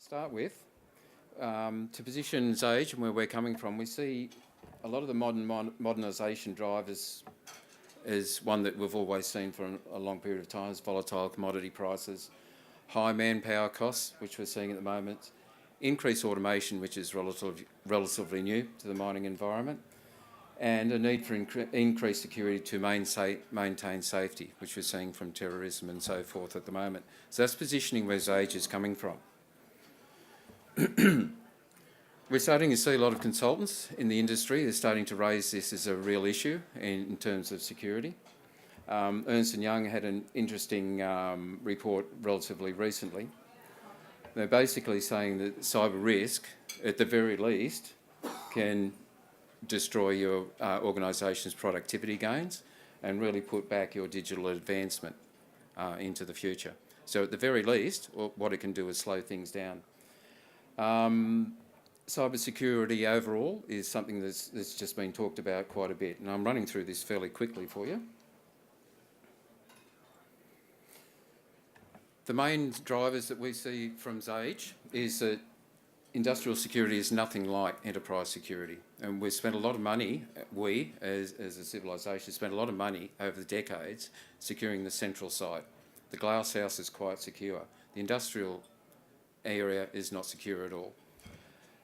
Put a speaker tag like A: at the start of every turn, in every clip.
A: start with, to position XAGE and where we're coming from, we see a lot of the modernisation drivers is one that we've always seen for a long period of time, is volatile commodity prices, high manpower costs, which we're seeing at the moment, increased automation, which is relatively new to the mining environment, and a need for increased security to maintain safety, which we're seeing from terrorism and so forth at the moment. So that's positioning where XAGE is coming from. We're starting to see a lot of consultants in the industry. They're starting to raise this as a real issue in terms of security. Ernst & Young had an interesting report relatively recently. They're basically saying that cyber risk, at the very least, can destroy your organisation's productivity gains and really put back your digital advancement into the future. So at the very least, what it can do is slow things down. Cyber security overall is something that's just been talked about quite a bit, and I'm running through this fairly quickly for you. The main drivers that we see from XAGE is that industrial security is nothing like enterprise security, and we've spent a lot of money, we as a civilisation spent a lot of money over the decades securing the central site. The glasshouse is quite secure. The industrial area is not secure at all.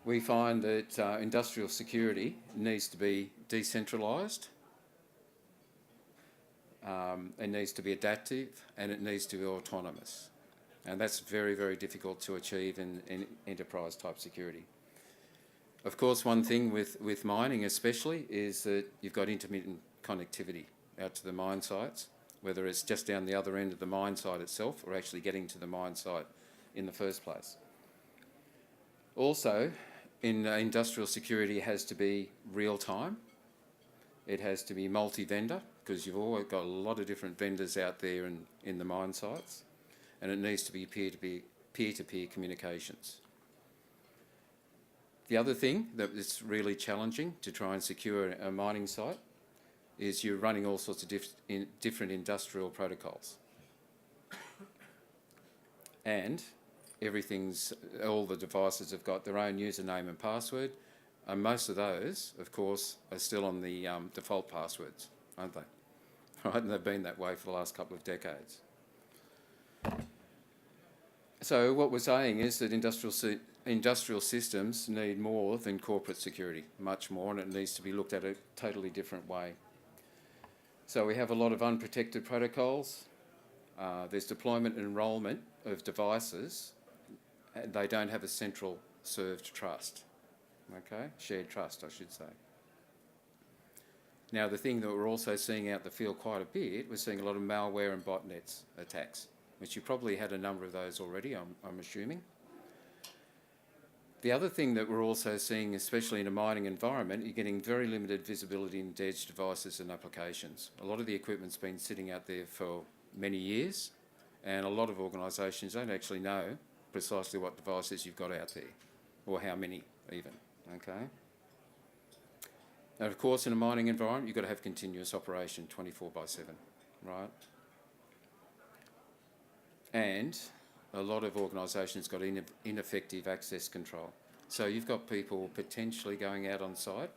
A: We find that industrial security needs to be decentralised, it needs to be adaptive, and it needs to be autonomous. And that's very, very difficult to achieve in enterprise type security. Of course, one thing with mining especially is that you've got intermittent connectivity out to the mine sites, whether it's just down the other end of the mine site itself or actually getting to the mine site in the first place. Also, in industrial security, it has to be real time. It has to be multi-vendor, because you've always got a lot of different vendors out there in the mine sites, and it needs to be peer-to-peer communications. The other thing that is really challenging to try and secure a mining site is you're running all sorts of different industrial protocols. And all the devices have got their own username and password, and most of those, of course, are still on the default passwords, aren't they? Right, and they've been that way for the last couple of decades. So what we're saying is that industrial systems need more than corporate security, much more, and it needs to be looked at a totally different way. So we have a lot of unprotected protocols. There's deployment and enrolment of devices, and they don't have a central served trust, okay? Shared trust, I should say. Now, the thing that we're also seeing out in the field quite a bit, we're seeing a lot of malware and botnets attacks, which you probably had a number of those already, I'm assuming. The other thing that we're also seeing, especially in a mining environment, you're getting very limited visibility into edge devices and applications. A lot of the equipment's been sitting out there for many years, and a lot of organisations don't actually know precisely what devices you've got out there, or how many even, okay? And of course, in a mining environment, you've got to have continuous operation 24/7, right? And a lot of organisations got ineffective access control. So you've got people potentially going out on site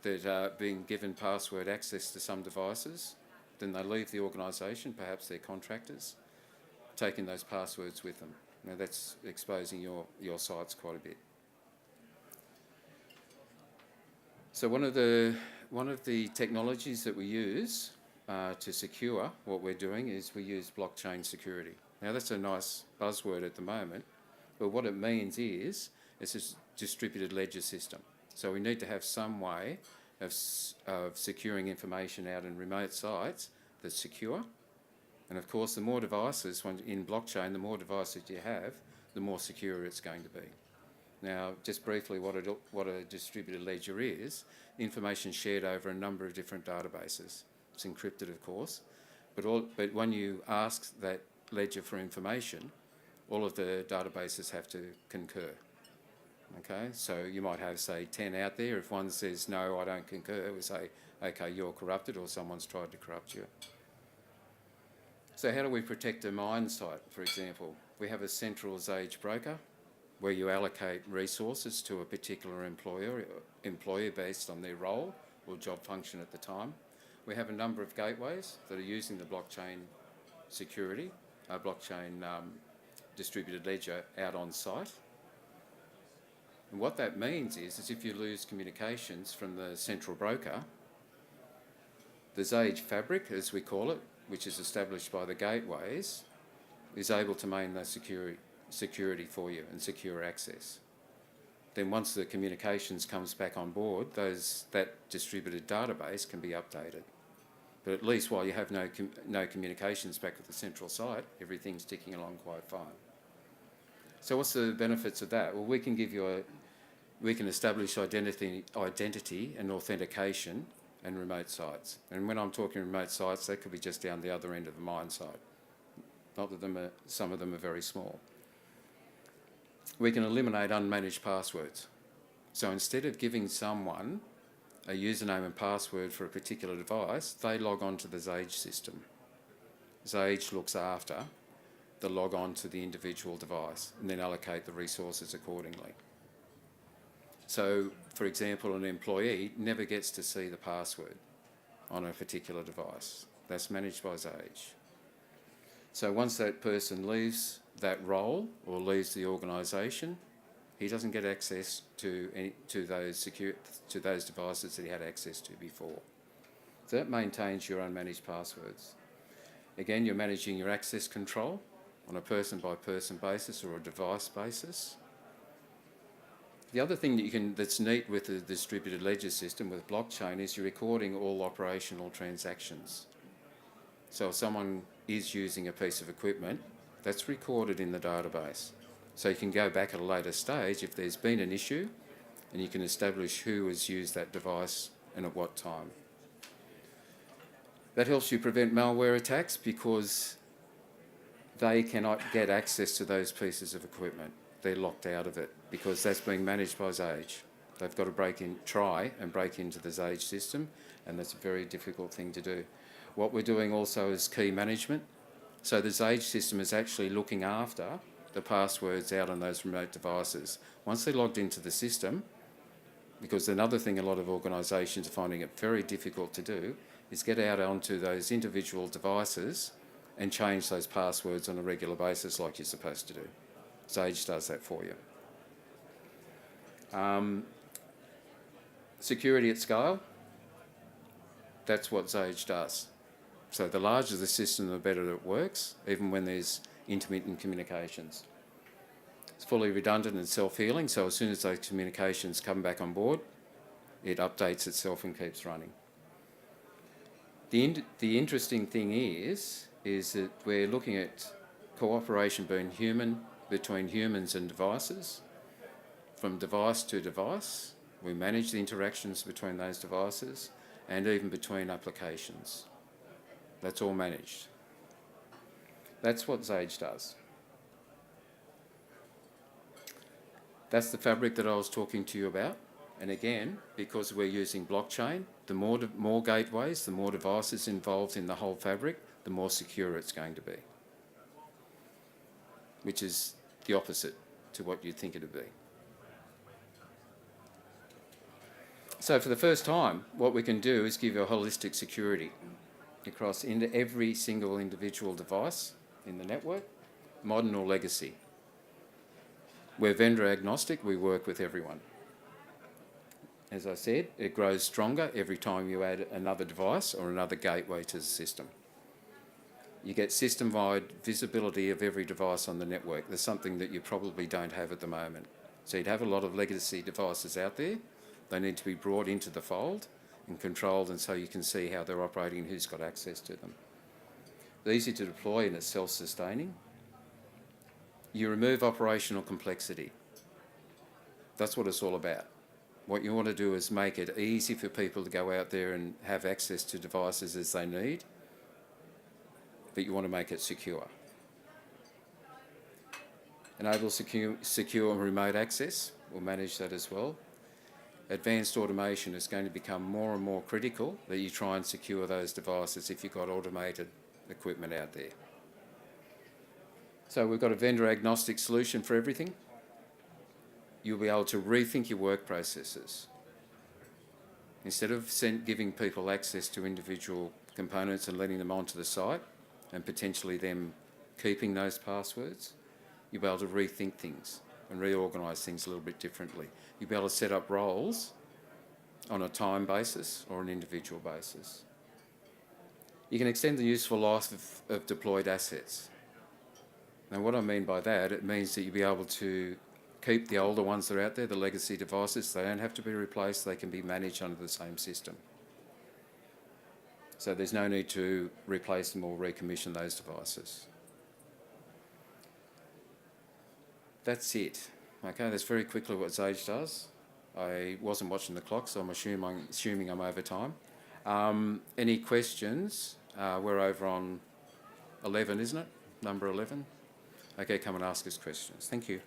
A: that are being given password access to some devices, then they leave the organisation, perhaps they're contractors, taking those passwords with them. Now that's exposing your sites quite a bit. So one of the technologies that we use to secure what we're doing is we use blockchain security. Now that's a nice buzzword at the moment, but what it means is it's a distributed ledger system. So we need to have some way of securing information out in remote sites that's secure. And of course, the more devices in blockchain, the more devices you have, the more secure it's going to be. Now, just briefly, what a distributed ledger is, information shared over a number of different databases. It's encrypted, of course, but when you ask that ledger for information, all of the databases have to concur. Okay, so you might have, say, 10 out there. If one says, no, I don't concur, we say, okay, you're corrupted, or someone's tried to corrupt you. So how do we protect a mine site, for example? We have a central XAGE broker where you allocate resources to a particular employee based on their role or job function at the time. We have a number of gateways that are using the blockchain security, blockchain distributed ledger out on site. And what that means is if you lose communications from the central broker, the XAGE fabric, as we call it, which is established by the gateways, is able to maintain the security for you and secure access. Then once the communications comes back on board, that distributed database can be updated. But at least while you have no communications back at the central site, everything's ticking along quite fine. So what's the benefits of that? Well, we can establish identity and authentication and remote sites. And when I'm talking remote sites, that could be just down the other end of the mine site. Not that some of them are very small. We can eliminate unmanaged passwords. So instead of giving someone a username and password for a particular device, they log on to the XAGE system. XAGE looks after the log on to the individual device and then allocate the resources accordingly. So, for example, an employee never gets to see the password on a particular device. That's managed by XAGE. So once that person leaves that role or leaves the organisation, he doesn't get access to those devices that he had access to before. So that maintains your unmanaged passwords. Again, you're managing your access control on a person-by-person basis or a device basis. The other thing that's neat with the distributed ledger system with blockchain is you're recording all operational transactions. So if someone is using a piece of equipment, that's recorded in the database. So you can go back at a later stage if there's been an issue and you can establish who has used that device and at what time. That helps you prevent malware attacks because they cannot get access to those pieces of equipment. They're locked out of it because that's being managed by XAGE. They've got to try and break into the XAGE system, and that's a very difficult thing to do. What we're doing also is key management. So the XAGE system is actually looking after the passwords out on those remote devices. Once they're logged into the system, because another thing a lot of organisations are finding it very difficult to do is get out onto those individual devices and change those passwords on a regular basis like you're supposed to do. XAGE does that for you. Security at scale, that's what XAGE does. So the larger the system, the better it works, even when there's intermittent communications. It's fully redundant and self-healing, so as soon as those communications come back on board, it updates itself and keeps running. The interesting thing is that we're looking at cooperation between humans and devices. From device to device, we manage the interactions between those devices and even between applications. That's all managed. That's what XAGE does. That's the fabric that I was talking to you about. And again, because we're using blockchain, the more gateways, the more devices involved in the whole fabric, the more secure it's going to be. Which is the opposite to what you'd think it would be. So for the first time, what we can do is give you a holistic security across into every single individual device in the network, modern or legacy. We're vendor agnostic, we work with everyone. As I said, it grows stronger every time you add another device or another gateway to the system. You get system-wide visibility of every device on the network. There's something that you probably don't have at the moment. So you'd have a lot of legacy devices out there. They need to be brought into the fold and controlled, and so you can see how they're operating and who's got access to them. They're easy to deploy and it's self-sustaining. You remove operational complexity. That's what it's all about. What you want to do is make it easy for people to go out there and have access to devices as they need, but you want to make it secure. Enable secure remote access. We'll manage that as well. Advanced automation is going to become more and more critical that you try and secure those devices if you've got automated equipment out there. So we've got a vendor agnostic solution for everything. you'll be able to rethink your work processes. Instead of giving people access to individual components and letting them onto the site and potentially them keeping those passwords, you'll be able to rethink things and reorganise things a little bit differently. You'll be able to set up roles on a time basis or an individual basis. You can extend the useful life of deployed assets. Now, what I mean by that, it means that you'll be able to keep the older ones that are out there, the legacy devices. They don't have to be replaced. They can be managed under the same system. So there's no need to replace them or recommission those devices. That's it. Okay, that's very quickly what XAGE does. I wasn't watching the clock, so I'm assuming I'm over time. Any questions? We're over on 11, isn't it? Number 11. Okay, come and ask us questions. Thank you.